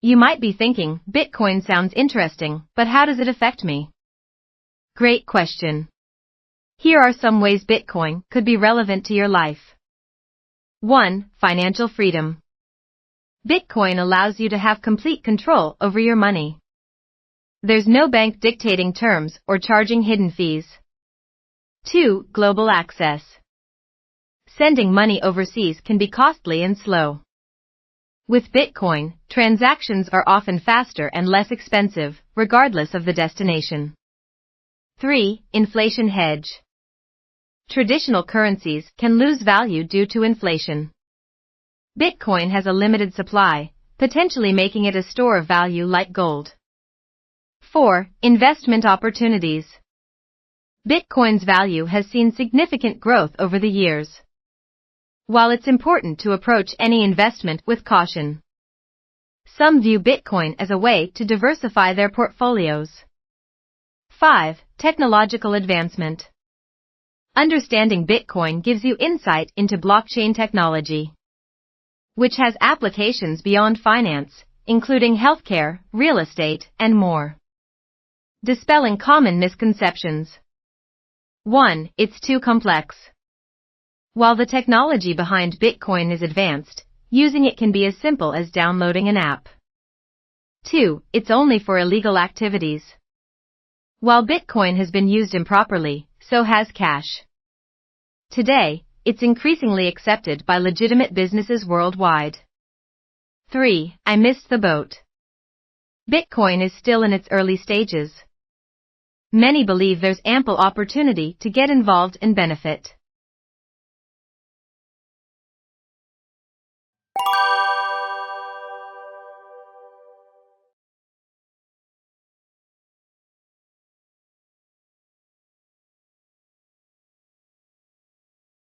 You might be thinking, Bitcoin sounds interesting, but how does it affect me? Great question. Here are some ways Bitcoin could be relevant to your life. 1. Financial freedom. Bitcoin allows you to have complete control over your money. There's no bank dictating terms or charging hidden fees. 2. Global access. Sending money overseas can be costly and slow. With Bitcoin, transactions are often faster and less expensive, regardless of the destination. 3. Inflation hedge. Traditional currencies can lose value due to inflation. Bitcoin has a limited supply, potentially making it a store of value like gold. 4. Investment opportunities. Bitcoin's value has seen significant growth over the years. While it's important to approach any investment with caution, some view Bitcoin as a way to diversify their portfolios. 5. Technological advancement. Understanding Bitcoin gives you insight into blockchain technology, which has applications beyond finance, including healthcare, real estate, and more. Dispelling common misconceptions. 1. It's too complex. While the technology behind Bitcoin is advanced, using it can be as simple as downloading an app. 2. It's only for illegal activities. While Bitcoin has been used improperly, so has cash. Today, it's increasingly accepted by legitimate businesses worldwide. 3. I missed the boat. Bitcoin is still in its early stages. Many believe there's ample opportunity to get involved and benefit.